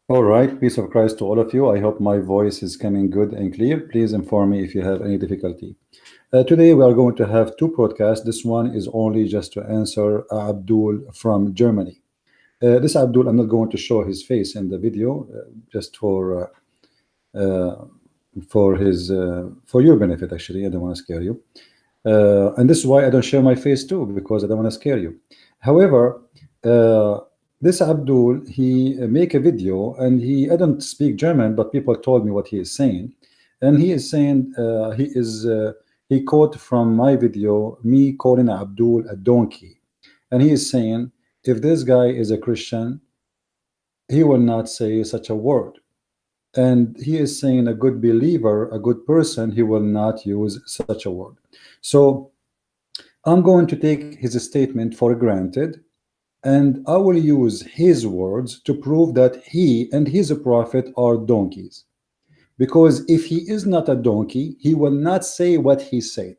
All right, peace of Christ to all of you. I hope my voice is coming good and clear. Please inform me if you have any difficulty. Today we are going to have two podcasts. This one is only just to answer Abdul from Germany. This Abdul, I'm not going to show his face in the video, just for your benefit. Actually, I don't want to scare you, and this is why I don't share my face too, because I don't want to scare you. However, uh, this Abdul, he make a video, and I don't speak German, but people told me what he is saying, and he is saying he quote from my video me calling Abdul a donkey, and he is saying if this guy is a Christian, he will not say such a word. And he is saying a good believer, a good person, he will not use such a word. So I'm going to take his statement for granted, and I will use his words to prove that he and his prophet are donkeys. Because if he is not a donkey, he will not say what he said.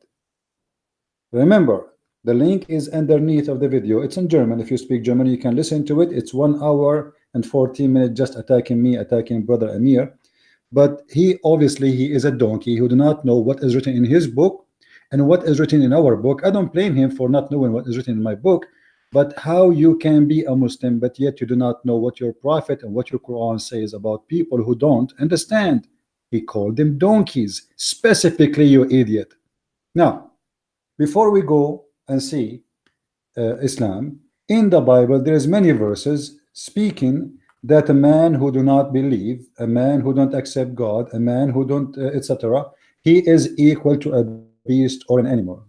Remember, the link is underneath of the video. It's in German. If you speak German, you can listen to it. It's 1 hour and 14 minutes just attacking me, attacking brother Amir. But he is a donkey who do not know what is written in his book and what is written in our book. I don't blame him for not knowing what is written in my book, but how you can be a Muslim but yet you do not know what your prophet and what your Quran says about people who don't understand. He called them donkeys, specifically, you idiot. Now, before we go and see Islam, in the Bible there's many verses speaking that a man who do not believe, a man who don't accept God, a man who don't etc., he is equal to a beast or an animal.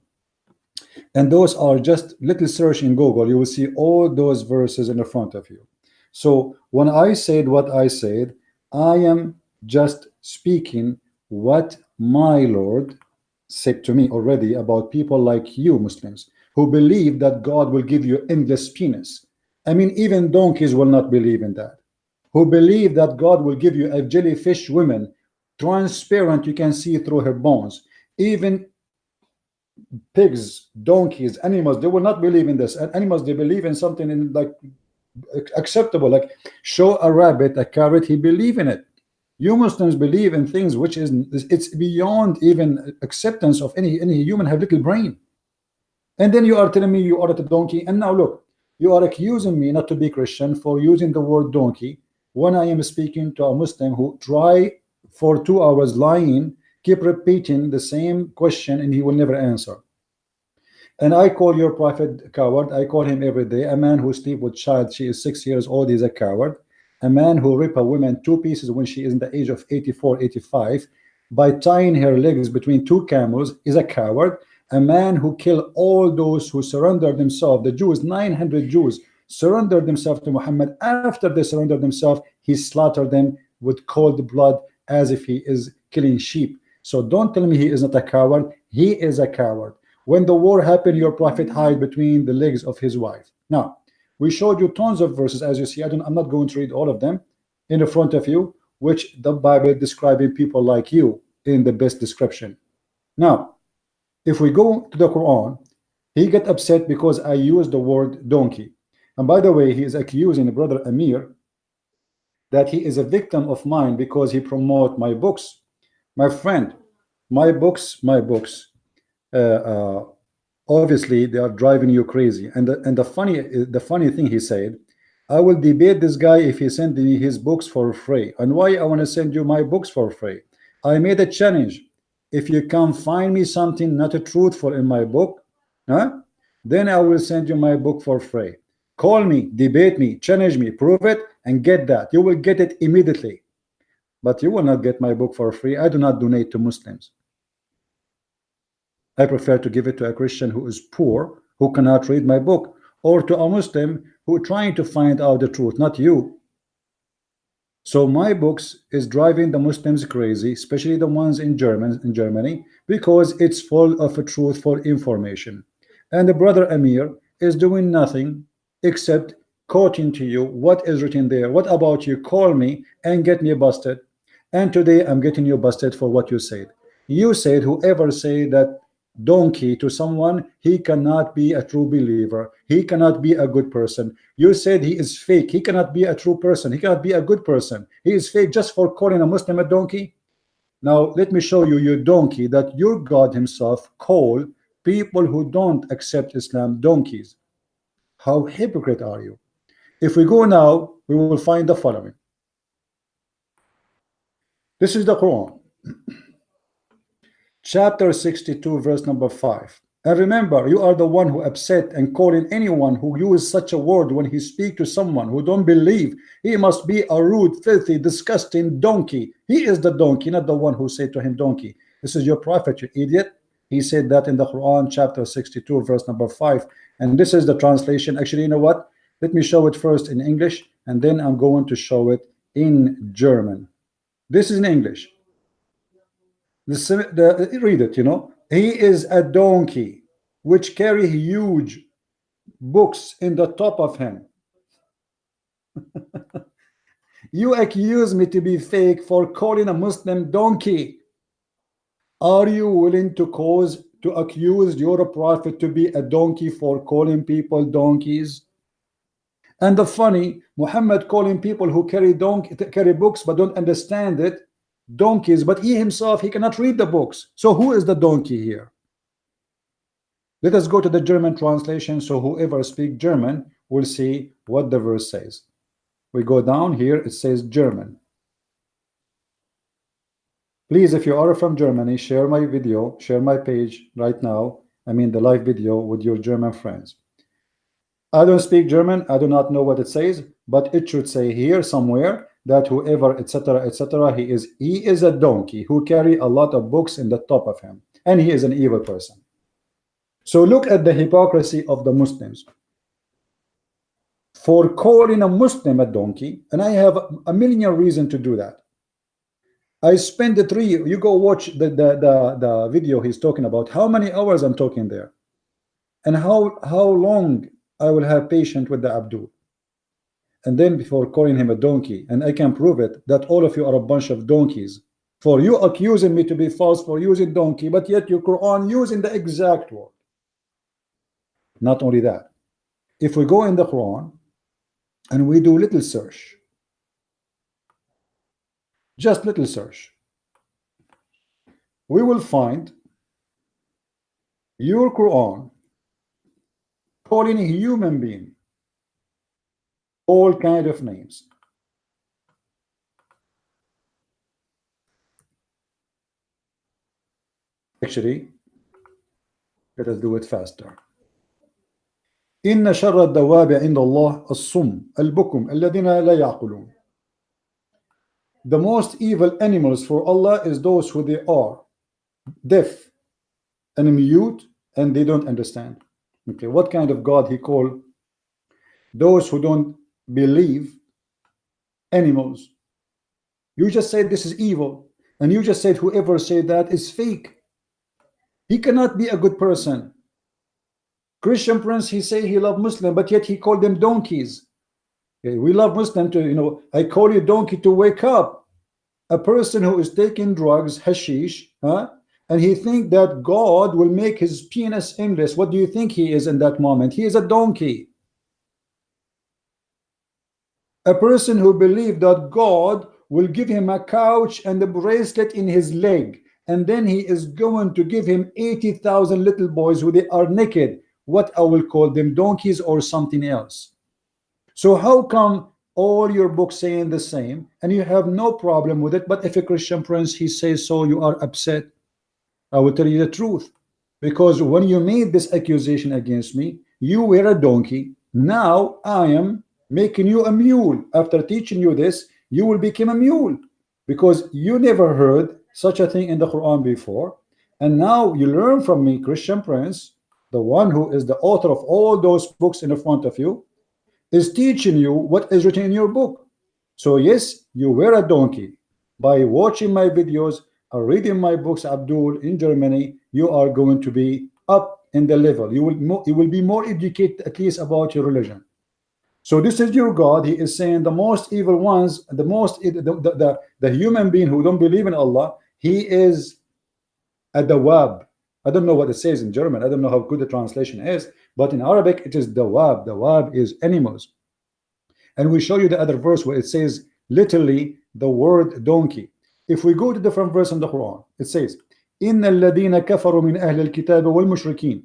And those are just little search in Google, you will see all those verses in the front of you. So when I said what I said, I am just speaking what my Lord said to me already about people like you Muslims who believe that God will give you endless penis. I mean, even donkeys will not believe in that. Who believe that God will give you a jellyfish woman, transparent, you can see through her bones. Even pigs, donkeys, animals, they will not believe in this. And animals, they believe in something in like acceptable, like show a rabbit a carrot, he believe in it. You Muslims believe in things which is it's beyond even acceptance of any human have little brain. And then you are telling me you are at a donkey. And now look, you are accusing me not to be Christian for using the word donkey when I am speaking to a Muslim who try for 2 hours lying, keep repeating the same question, and he will never answer. And I call your prophet a coward. I call him every day. A man who sleep with child, she is 6 years old, is a coward. A man who rip a woman two pieces when she is in the age of 84, 85 by tying her legs between two camels is a coward. A man who killed all those who surrendered themselves, the Jews, 900 Jews surrendered themselves to Muhammad. After they surrendered themselves, he slaughtered them with cold blood as if he is killing sheep. So don't tell me he is not a coward. He is a coward. When the war happened, your prophet hid between the legs of his wife. Now, we showed you tons of verses, as you see. I'm not going to read all of them in the front of you, which the Bible describing people like you in the best description. Now, if we go to the Quran, he get upset because I used the word donkey. And by the way, he is accusing brother Amir that he is a victim of mine because he promote my books. My friend, my books, uh, uh, obviously they are driving you crazy. And the funny thing, he said, I will debate this guy if he send me his books for free. And why I want to send you my books for free? I made a challenge. If you can find me something not truthful in my book, then I will send you my book for free. Call me, debate me, challenge me, prove it, and get that. You will get it immediately. But you will not get my book for free. I do not donate to Muslims. I prefer to give it to a Christian who is poor, who cannot read my book, or to a Muslim who is trying to find out the truth, not you. So my books is driving the Muslims crazy, especially the ones in Germany, because it's full of truthful information. And the brother Amir is doing nothing except quoting to you what is written there. What about you? Call me and get me busted. And today I'm getting you busted for what you said. You said whoever say that donkey to someone, he cannot be a true believer. He cannot be a good person. You said he is fake. He cannot be a true person. He cannot be a good person. He is fake just for calling a Muslim a donkey. Now let me show you, you donkey, that your God himself call people who don't accept Islam donkeys. How hypocrite are you? If we go now, we will find the following. This is the Quran, chapter 62, verse number 5. And remember, you are the one who upset and calling anyone who uses such a word when he speak to someone who don't believe. He must be a rude, filthy, disgusting donkey. He is the donkey, not the one who said to him donkey. This is your prophet, you idiot. He said that in the Quran, chapter 62, verse number 5. And this is the translation. Actually, you know what? Let me show it first in English, and then I'm going to show it in German. This is in English. Read it, you know. He is a donkey which carry huge books in the top of him. You accuse me to be fake for calling a Muslim donkey. Are you willing to accuse your prophet to be a donkey for calling people donkeys? And the funny, Muhammad calling people who carry books but don't understand it donkeys, but he himself, he cannot read the books. So who is the donkey here? Let us go to the German translation, so whoever speaks German will see what the verse says. We go down here, it says German. Please, if you are from Germany, share my video, share my page right now, I mean the live video, with your German friends. I don't speak German, I do not know what it says, but it should say here somewhere that whoever, etc., etc., he is a donkey who carry a lot of books in the top of him, and he is an evil person. So look at the hypocrisy of the Muslims for calling a Muslim a donkey, and I have a million reasons to do that. I spend you go watch the video he's talking about, how many hours I'm talking there, and how long I will have patience with the Abdul. And then before calling him a donkey, and I can prove it, that all of you are a bunch of donkeys. For you accusing me to be false for using donkey, but yet your Quran using the exact word. Not only that, if we go in the Quran and we do little search, just little search, we will find your Quran calling a human being all kind of names. Actually, let us do it faster. إن شر الدواب عند الله الصم البكم الذين لا يعقلون. The most evil animals for Allah is those who they are deaf and mute and they don't understand. Okay, what kind of God he called those who don't believe animals? You just said this is evil, and you just said whoever said that is fake. He cannot be a good person. Christian Prince, he say he love Muslim, but yet he called them donkeys. Okay, we love Muslim to, you know, I call you donkey to wake up. A person who is taking drugs, hashish, and he think that God will make his penis endless. What do you think he is in that moment? He is a donkey. A person who believed that God will give him a couch and a bracelet in his leg, and then he is going to give him 80,000 little boys who they are naked. What I will call them, donkeys or something else. So how come all your books saying the same and you have no problem with it, but if a Christian Prince he says so, you are upset? I will tell you the truth, because when you made this accusation against me, you were a donkey. Now I am making you a mule. After teaching you this, you will become a mule, because you never heard such a thing in the Quran before, and now you learn from me, Christian Prince, the one who is the author of all those books in the front of you, is teaching you what is written in your book. So yes, you were a donkey. By watching my videos or reading my books, Abdul, in Germany, you are going to be up in the level. You will be more educated, at least, about your religion. So this is your God. He is saying the most evil ones, the human being who don't believe in Allah, he is a dawab, I don't know what it says in German. I don't know how good the translation is, but in Arabic it is dawab. Dawab is animals. And we show you the other verse where it says literally the word donkey. If we go to different verse in the Quran, it says إن الذين كفروا من أهل الكتاب والمشركين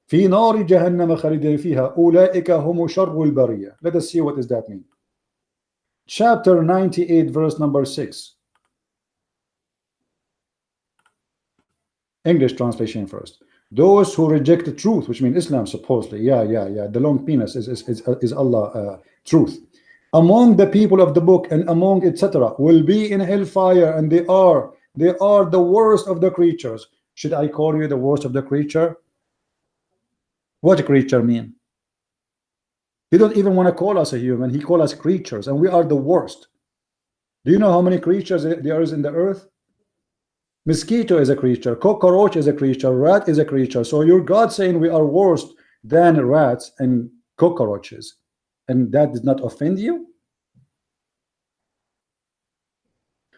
في نار جهنم خالدين فيها أولئك هم شر البرية. Let us see what does that mean. Chapter 98 verse number 6. English translation first. Those who reject the truth, which means Islam supposedly, the long penis is Allah, truth, among the people of the book and among etc., will be in hellfire, and they are the worst of the creatures. Should I call you the worst of the creature? What creature mean? He don't even want to call us a human. He call us creatures, and we are the worst. Do you know how many creatures there is in the earth? Mosquito is a creature, cockroach is a creature, rat is a creature. So your God saying we are worse than rats and cockroaches, and that does not offend you?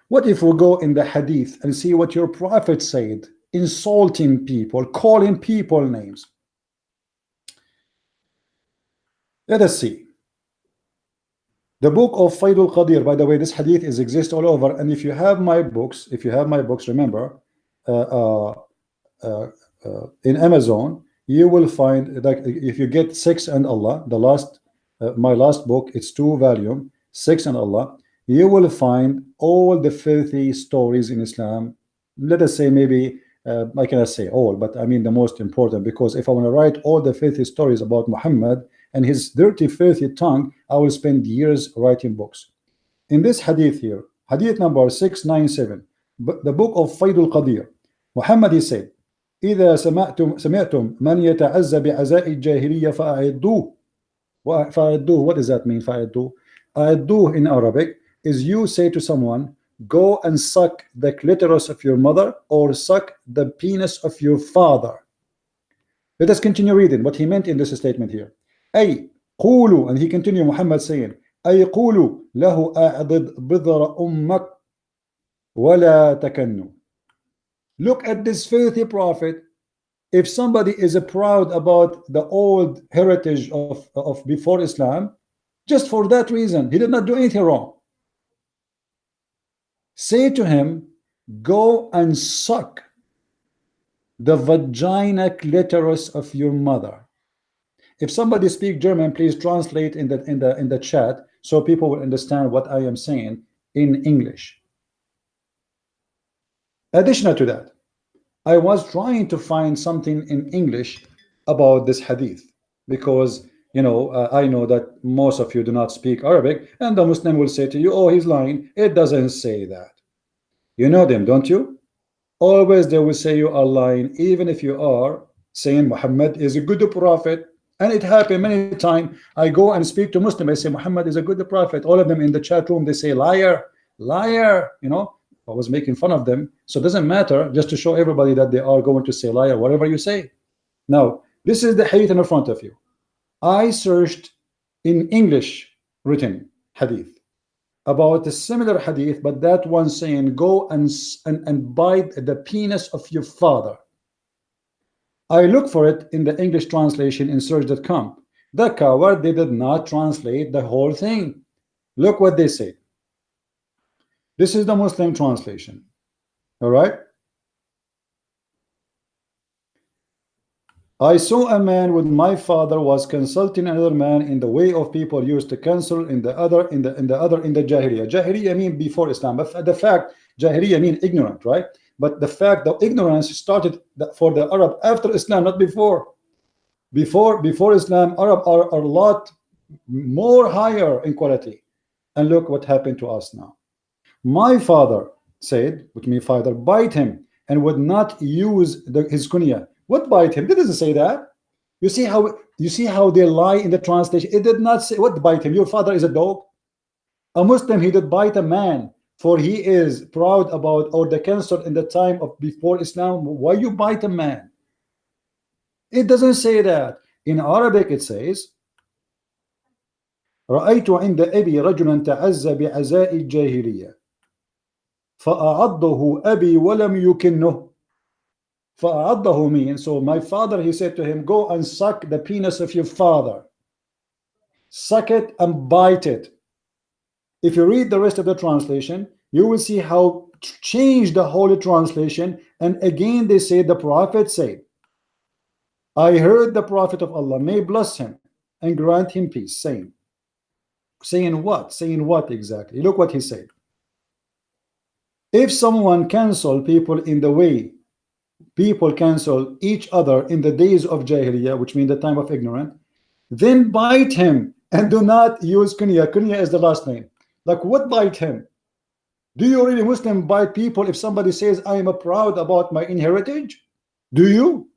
What if we go in the hadith and see what your prophet said, insulting people, calling people names? Let us see. The book of Faidul Qadir, by the way, this hadith exists all over. And if you have my books, remember, in Amazon, you will find that if you get 6 and Allah, the last, my last book, it's 2 volume, 6 and Allah, you will find all the filthy stories in Islam. Let us say maybe, I cannot say all, but I mean the most important, because if I want to write all the filthy stories about Muhammad and his dirty, filthy tongue, I will spend years writing books. In this hadith here, hadith number 697, the book of Faidul Qadir, Muhammad, he said, إذا سمعتم من يتعزى بعزاء الجاهلية فأعدوه. What does that mean? فأعدوه. أعدوه in Arabic is you say to someone, go and suck the clitoris of your mother or suck the penis of your father. Let us continue reading what he meant in this statement here. أي قولوا, and he continued, Muhammad saying, أي قولوا له أعضد بذر أمك ولا تكنوا. Look at this filthy prophet. If somebody is proud about the old heritage of before Islam, just for that reason, he did not do anything wrong. Say to him, go and suck the vagina clitoris of your mother. If somebody speaks German, please translate in the chat so people will understand what I am saying in English. Additional to that, I was trying to find something in English about this hadith, because I know that most of you do not speak Arabic, and the Muslim will say to you, oh, he's lying. It doesn't say that. You know them, don't you? Always they will say you are lying, even if you are saying Muhammad is a good prophet. And it happened many times. I go and speak to Muslim, I say Muhammad is a good prophet. All of them in the chat room, they say liar, liar. I was making fun of them. So it doesn't matter, just to show everybody that they are going to say liar, whatever you say. Now, this is the hadith in front of you. I searched in English written hadith about a similar hadith, but that one saying go and bite the penis of your father. I look for it in the English translation in search.com. The coward, they did not translate the whole thing. Look what they say. This is the Muslim translation. All right. I saw a man with my father was consulting another man in the way of people used to counsel in the Jahiliyyah. Jahiliyyah mean before Islam, but the fact Jahiliyyah mean ignorant, right? But the fact that ignorance started for the Arab after Islam, not before. Before Islam, Arab are a lot more higher in quality. And look what happened to us now. My father said, which means father, bite him and would not use his kunya. What bite him? It doesn't say that. You see how they lie in the translation. It did not say what bite him. Your father is a dog. A Muslim, he did bite a man, for he is proud about or the cancer in the time of before Islam. Why you bite a man? It doesn't say that. In Arabic it says رأيت عند أبي رجلا تعزى بعزاء الجاهلية فأعضه أبي ولم يكنه. فَأَعَضَّهُ means, so my father, he said to him, go and suck the penis of your father. Suck it and bite it. If you read the rest of the translation, you will see how change the Holy Translation. And again they say, the Prophet said, I heard the Prophet of Allah, may bless him and grant him peace, saying what? Saying what exactly? Look what he said. If someone cancel people in the way people cancel each other in the days of Jahiliyyah, which means the time of ignorance, then bite him and do not use kunya. Kunya is the last name. Like what bite him? Do you really Muslim bite people if somebody says I am proud about my inheritance? Do you?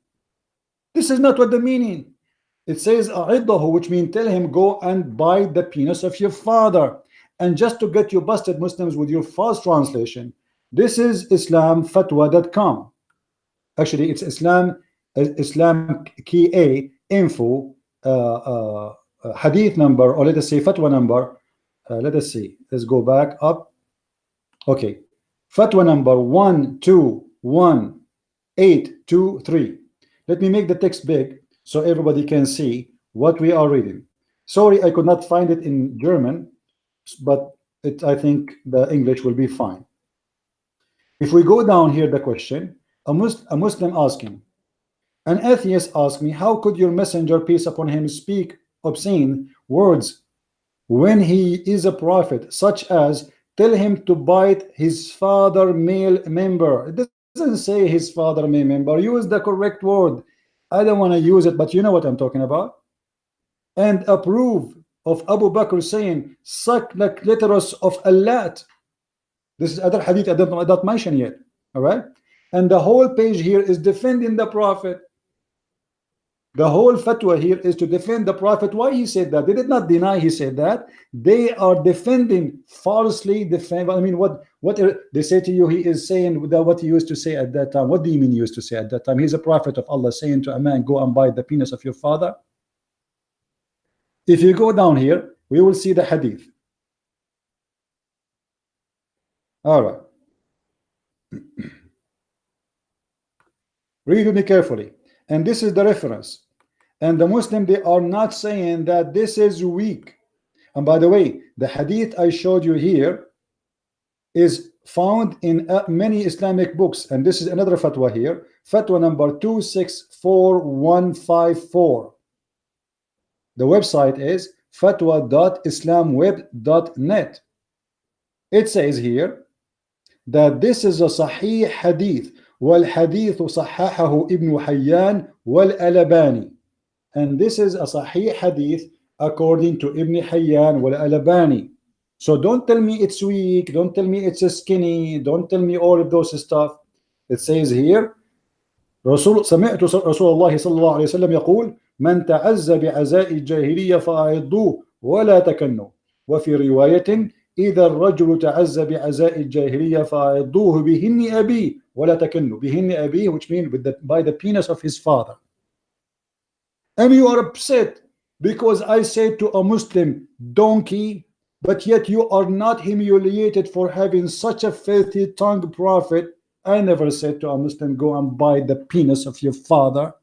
This is not what the meaning. It says a'iddahu, which means tell him go and bite the penis of your father. And just to get you busted Muslims with your false translation, this is islamfatwa.com. Actually it's Islam key A info hadith number, or let us say fatwa number. Let us see, let's go back up. Okay, fatwa number 121823. Let me make the text big so everybody can see what we are reading. Sorry, I could not find it in German, but I think the English will be fine. If we go down here, the question, a Muslim asking, an atheist asked me, how could your messenger, peace upon him, speak obscene words when he is a prophet, such as tell him to bite his father male member? It doesn't say his father male member. Use the correct word. I don't want to use it, but you know what I'm talking about. And approve of Abu Bakr saying, suck the clitoris of Allah. This is other hadith I don't mention yet. All right. And the whole page here is defending the Prophet. The whole fatwa here is to defend the Prophet. Why he said that? They did not deny he said that. They are defending, falsely defend. I mean, what they say to you, he is saying without what he used to say at that time. What do you mean he used to say at that time? He's a prophet of Allah saying to a man, go and bite the penis of your father. If you go down here, we will see the hadith. All right. Read with me carefully. And this is the reference. And the Muslim, they are not saying that this is weak. And by the way, the hadith I showed you here is found in many Islamic books. And this is another fatwa here. Fatwa number 264154. The website is fatwa.islamweb.net. It says here that this is a sahih hadith. والحديث صححه ابن حيان والألباني. And this is a sahih hadith according to Ibn Hayyan wal-Albani. So don't tell me it's weak, don't tell me it's skinny, don't tell me all of those stuff. It says here, سمعت رسول الله صلى الله عليه وسلم يقول من تعز بعزاء الجاهلية فأعضوه ولا تكنوا. وفي رواية إذا الرجل تعز بعزاء الجاهلية فأعضوه بهن أبيه ولا تكنوا. بهن أبيه, which means by the penis of his father. And you are upset because I said to a Muslim donkey, but yet you are not humiliated for having such a filthy tongue prophet. I never said to a Muslim go and bite the penis of your father.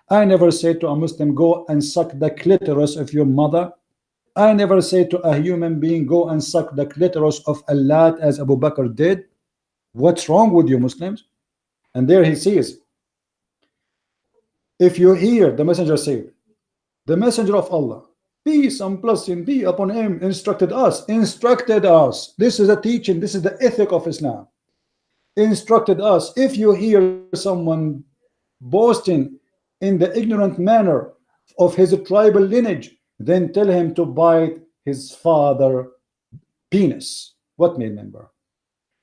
I never said to a Muslim go and suck the clitoris of your mother. I never said to a human being go and suck the clitoris of Allah as Abu Bakr did. What's wrong with you Muslims? And there he says, if you hear, the messenger said, the messenger of Allah, peace and blessing be upon him, instructed us. This is a teaching, this is the ethic of Islam. Instructed us, if you hear someone boasting in the ignorant manner of his tribal lineage, then tell him to bite his father penis. What may member?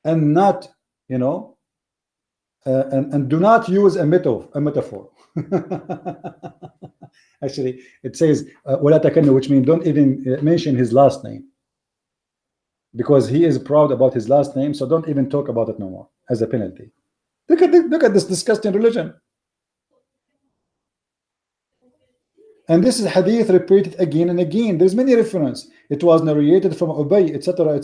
And not, you know, and do not use a metaphor. Actually, it says ولا تكنوا, which means don't even mention his last name, because he is proud about his last name. So don't even talk about it no more as a penalty. Look at this disgusting religion. And this is hadith repeated again and again. There's many reference. It was narrated from Ubay, etc.,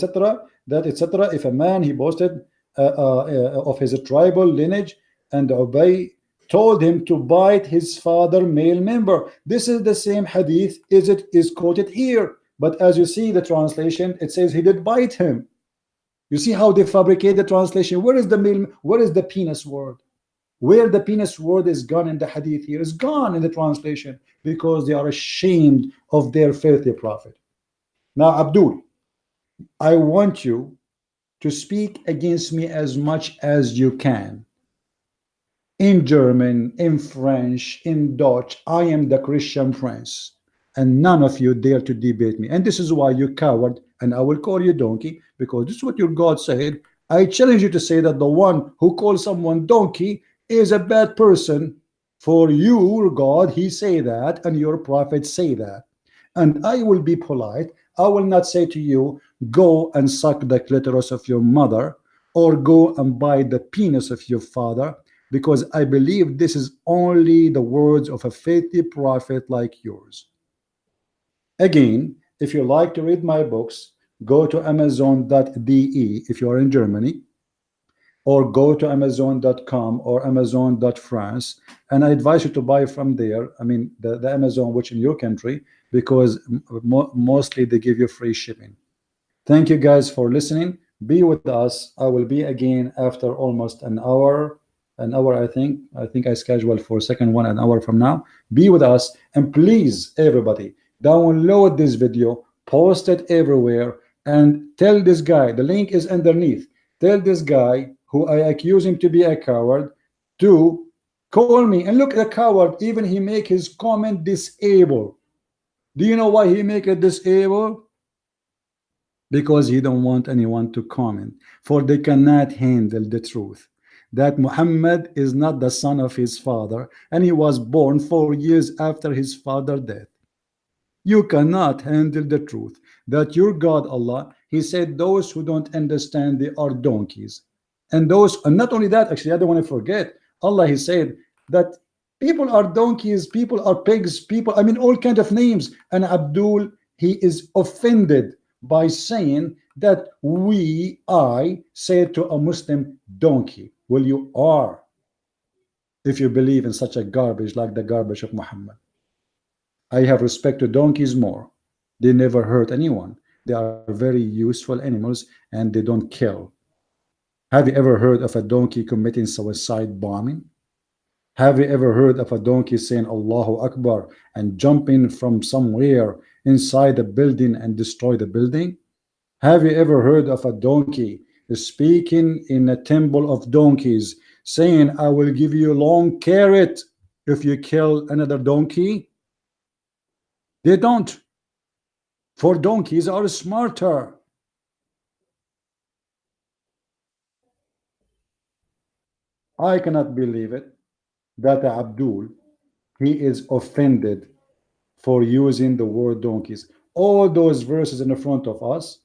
that etc. If a man he boasted of his tribal lineage, and Ubay told him to bite his father male member. This is the same hadith is it is quoted here, but as you see the translation, it says he did bite him. You see how they fabricate the translation. Where is the male, where is the penis word? Where the penis word is gone in the hadith here is gone in the translation, because they are ashamed of their filthy prophet. Now Abdul, I want you to speak against me as much as you can, in German, in French, in Dutch. I am the Christian prince, and none of you dare to debate me. And this is why you coward, and I will call you donkey, because this is what your God said. I challenge you to say that the one who calls someone donkey is a bad person. For your God, he say that, and your prophets say that. And I will be polite. I will not say to you, go and suck the clitoris of your mother, or go and bite the penis of your father, because I believe this is only the words of a faithful prophet like yours. Again, if you like to read my books, go to amazon.de if you are in Germany, or go to amazon.com or amazon.france, and I advise you to buy from there. I mean the Amazon which in your country, because mostly they give you free shipping. Thank you guys for listening. Be with us. I will be again after almost an hour. An hour, I think I scheduled for second one an hour from now. Be with us, and please everybody download this video, post it everywhere, and tell this guy, the link is underneath, tell this guy who I accuse him to be a coward to call me. And look at the coward, even he make his comment disabled. Do you know why he make it disabled? Because he don't want anyone to comment, for they cannot handle the truth that Muhammad is not the son of his father, and he was born 4 years after his father's death. You cannot handle the truth that your God Allah, he said those who don't understand, they are donkeys. And those, and not only that, actually I don't want to forget, Allah, he said that people are donkeys, people are pigs, people, I mean all kind of names. And Abdul, he is offended by saying that I said to a Muslim donkey. Well, you are, if you believe in such a garbage like the garbage of Muhammad. I have respect to donkeys more. They never hurt anyone. They are very useful animals, and they don't kill. Have you ever heard of a donkey committing suicide bombing? Have you ever heard of a donkey saying Allahu Akbar and jumping from somewhere inside the building and destroy the building? Have you ever heard of a donkey speaking in a temple of donkeys saying, I will give you a long carrot if you kill another donkey? They don't. For donkeys are smarter. I cannot believe it that Abdul, he is offended for using the word donkeys. All those verses in the front of us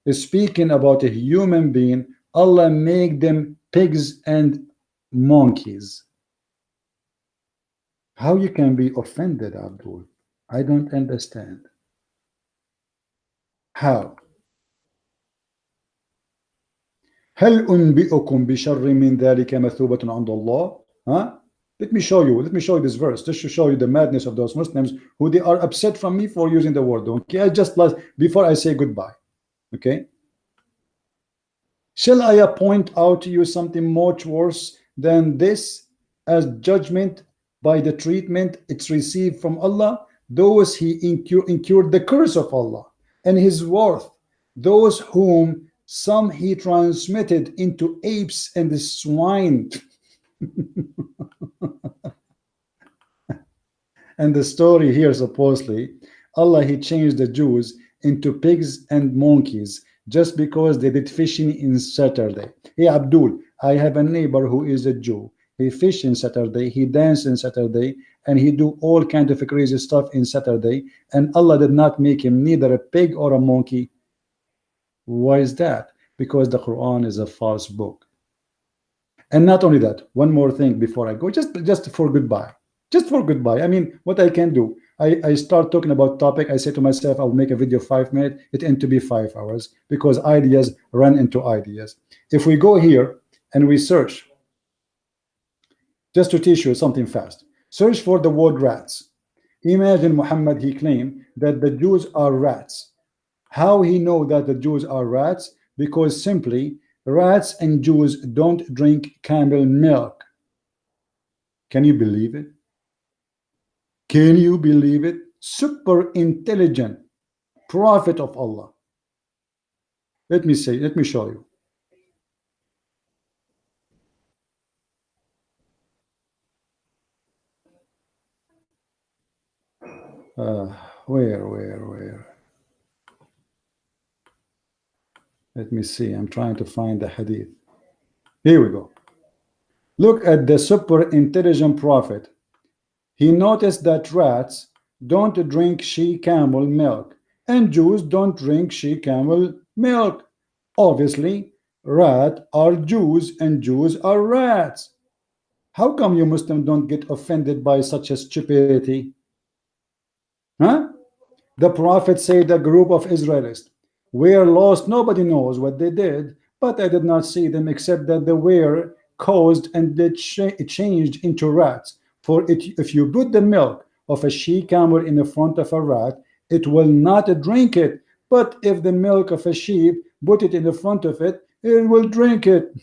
is speaking about a human being. Allah make them pigs and monkeys. How you can be offended, Abdul? I don't understand. How? هل أنبئكم بشر من ذلك مثوبة عند الله? Huh? Let me show you this verse just to show you the madness of those Muslims who they are upset from me for using the word donkey. I just last before I say goodbye. Okay. Shall I point out to you something much worse than this as judgment by the treatment it's received from Allah? Those he incurred the curse of Allah and his wrath, those whom some he transmitted into apes and the swine. And the story here, supposedly, Allah, he changed the Jews into pigs and monkeys just because they did fishing in Saturday. Hey, Abdul, I have a neighbor who is a Jew. He fish in Saturday, he dance in Saturday, and he do all kind of crazy stuff in Saturday, and Allah did not make him neither a pig or a monkey. Why is that? Because the Quran is a false book. And not only that, one more thing before I go, just for goodbye. Just for goodbye. I mean, what I can do, I start talking about topic, I say to myself, I'll make a video 5 minutes, it end to be 5 hours, because ideas run into ideas. If we go here and we search Just to teach you something fast. Search for the word rats. Imagine Muhammad, he claimed that the Jews are rats. How he know that the Jews are rats? Because simply rats and Jews don't drink camel milk. Can you believe it? Can you believe it? Super intelligent prophet of Allah. Let me show you. Where? Let me see. I'm trying to find the hadith. Here we go. Look at the super intelligent prophet. He noticed that rats don't drink she-camel milk, and Jews don't drink she-camel milk. Obviously, rats are Jews, and Jews are rats. How come you Muslims don't get offended by such a stupidity? Huh? The prophet said a group of Israelites were lost. Nobody knows what they did, but I did not see them except that they were caused and they changed into rats. For if you put the milk of a she-camel in the front of a rat, it will not drink it. But if the milk of a sheep, put it in the front of it, it will drink it.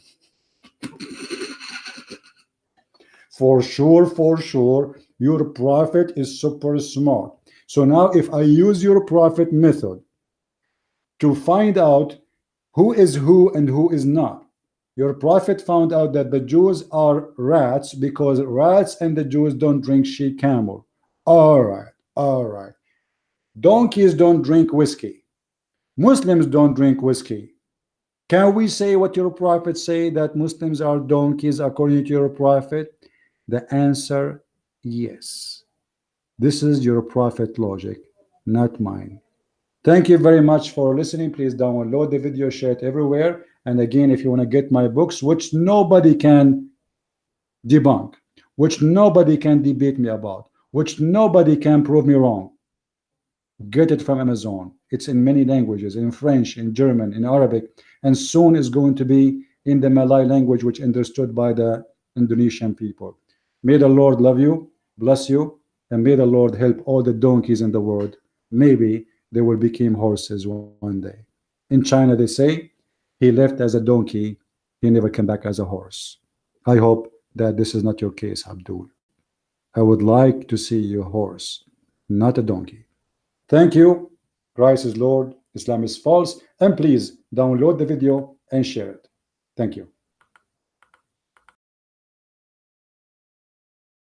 For sure, your prophet is super smart. So now if I use your prophet method to find out who is who and who is not, your prophet found out that the Jews are rats because rats and the Jews don't drink she-camel. All right. Donkeys don't drink whiskey. Muslims don't drink whiskey. Can we say what your prophet say, that Muslims are donkeys according to your prophet? The answer, yes. This is your prophet logic, not mine. Thank you very much for listening. Please download the video, share it everywhere. And again, if you want to get my books, which nobody can debunk, which nobody can debate me about, which nobody can prove me wrong, get it from Amazon. It's in many languages, in French, in German, in Arabic, and soon is going to be in the Malay language, which understood by the Indonesian people. May the Lord love you, bless you, and may the Lord help all the donkeys in the world. Maybe they will become horses one day. In China, they say he left as a donkey, he never came back as a horse. I hope that this is not your case, Abdul. I would like to see you a horse, not a donkey. Thank you. Christ is Lord, Islam is false, and please download the video and share it. Thank you.